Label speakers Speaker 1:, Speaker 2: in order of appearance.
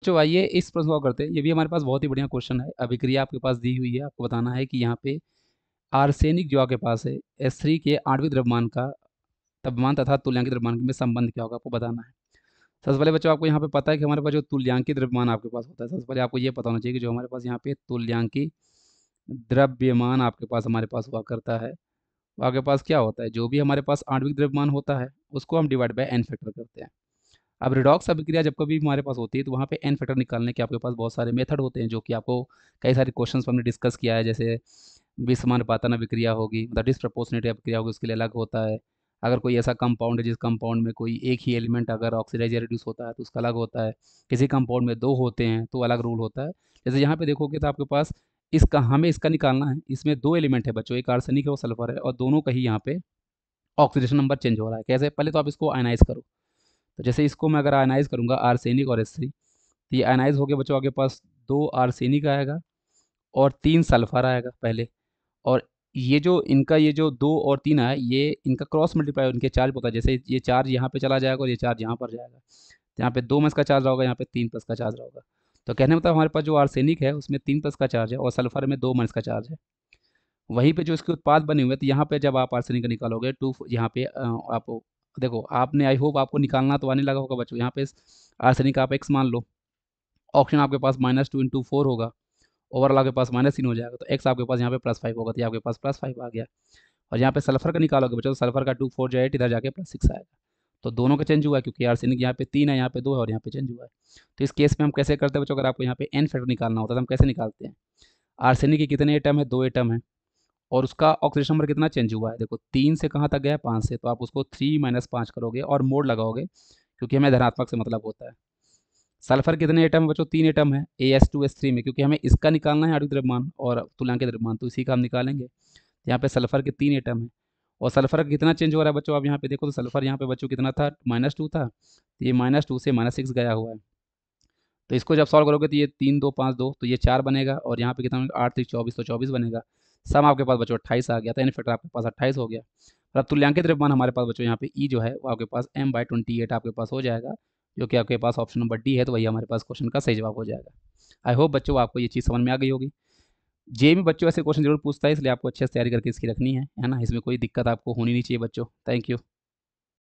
Speaker 1: बच्चों आइए इस प्रश्न को करते हैं। ये भी हमारे पास बहुत ही बढ़िया क्वेश्चन है। अभिक्रिया आपके पास दी हुई है, आपको बताना है कि यहाँ पे आर्सेनिक जो आपके पास है S3 के आणविक द्रव्यमान का द्रव्यमान तथा तुल्यांकित द्रव्यमान में संबंध क्या होगा, आपको बताना है। सबसे पहले बच्चों आपको यहाँ पे पता है कि हमारे पास जो तुल्यांकित द्रव्यमान आपके पास होता है, सबसे पहले आपको ये पता होना चाहिए कि जो हमारे पास यहाँ पे तुल्यांकी द्रव्यमान आपके पास हमारे पास हुआ करता है, वो आपके पास क्या होता है, जो भी हमारे पास आणविक द्रव्यमान होता है उसको हम डिवाइड बाय एन फैक्टर करते हैं। अब रिडॉक्स अभिक्रिया जब कभी हमारे पास होती है तो वहाँ पे एन फैक्टर निकालने के आपके पास बहुत सारे मेथड होते हैं, जो कि आपको कई सारे क्वेश्चंस में हमने डिस्कस किया है। जैसे विसमानुपातन अभिक्रिया होगी, मतलब डिसप्रपोर्शनेट अभिक्रिया होगी, उसके लिए अलग होता है। अगर कोई ऐसा कंपाउंड है जिस कंपाउंड में कोई एक ही एलिमेंट अगर ऑक्सीडाइज या रिड्यूस होता है तो उसका अलग होता है। किसी कंपाउंड में दो होते हैं तो अलग रूल होता है। जैसे यहाँ पे देखोगे तो आपके पास इसका हमें इसका निकालना है। इसमें दो एलिमेंट है बच्चों, एक आर्सेनिक है और सल्फर है, और दोनों का ही यहाँ पे ऑक्सीडेशन नंबर चेंज हो रहा है। कैसे, पहले तो आप इसको आयनाइज करो। तो जैसे इसको मैं अगर आयनाइज करूंगा आर्सेनिक और S3, तो ये आयनाइज हो गया बच्चों, आपके पास दो आर्सेनिक आएगा और तीन सल्फर आएगा पहले। और ये जो दो और तीन है, ये इनका क्रॉस मल्टीप्लाई इनके चार्ज होता है। जैसे ये चार्ज यहाँ पे चला जाएगा और ये चार्ज यहाँ पर जाएगा, तो यहाँ पे 2 प्लस का चार्ज होगा, यहाँ पे 3 प्लस का चार्ज होगा। तो कहने मतलब हमारे पास जो आर्सेनिक है उसमें 3 प्लस का चार्ज है और सल्फर में 2 माइनस का चार्ज है। वहीं पे जो इसके उत्पाद बने हुए हैं, तो यहाँ पे जब आप आर्सेनिक का निकालोगे टू, यहाँ पे आप देखो, आपने आई होप आपको निकालना तो आने लगा होगा बच्चों। यहाँ पे आर्सेनिक आप x मान लो, ऑप्शन आपके पास -2 × 4 होगा, ओवरऑल आपके पास -3 हो जाएगा, तो x आपके पास यहाँ पे +5 होगा, तो ये आपके पास +5 आ गया। और यहाँ पे सल्फर का निकालोगे बच्चों, तो सल्फर का 2 4 जो 8, इधर जाके +6 आएगा। तो दोनों का चेंज हुआ है, क्योंकि आर्सेनिक यहाँ पे 3 है, यहाँ पे 2 है और यहाँ पे चेंज हुआ है। तो इस केस में हम कैसे करते हैं बच्चों, अगर आपको यहाँ पे एन फैक्टर निकालना होता है तो हम कैसे निकालते हैं। आर्सेनिक के कितने एटम है, 2 एटम है, और उसका ऑक्सीडेशन नंबर कितना चेंज हुआ है, देखो 3 से कहाँ तक गया है, 5 से, तो आप उसको 3 - 5 करोगे और मोड लगाओगे, क्योंकि हमें धनात्मक से मतलब होता है। सल्फर कितने एटम है बच्चों, 3 एटम है AS2S3 में, क्योंकि हमें इसका निकालना है आणविक द्रव्यमान और तुल्यांकित द्रव्यमान, तो इसी का हम निकालेंगे। यहाँ पे सल्फर के 3 एटम है, और सल्फर का कितना चेंज हो रहा है बच्चों, आप यहाँ पे देखो तो सल्फर यहाँ पे बच्चों कितना था, -2 था, तो ये -2 से -6 गया हुआ है। तो इसको जब सॉल्व करोगे तो ये 3 2 5 2, तो ये 4 बनेगा, और यहाँ पे कितना 8 3 24, तो 24 बनेगा। सम आपके पास बच्चों 28 आ गया था, इनफैक्ट आपके पास 28 हो गया। और अब तुल्यांकित द्रव्यमान हमारे पास बच्चों यहाँ पे ई जो है वो आपके पास m/28 आपके पास हो जाएगा, जो कि आपके पास ऑप्शन नंबर डी है, तो वही हमारे पास क्वेश्चन का सही जवाब हो जाएगा। आई होप बच्चों आपको ये चीज़ समझ में आ गई होगी। जे में बच्चों ऐसे क्वेश्चन जरूर पूछता है, इसलिए आपको अच्छे से तैयारी करके इसकी रखनी है ना। इसमें कोई दिक्कत आपको होनी नहीं चाहिए बच्चों। Thank you.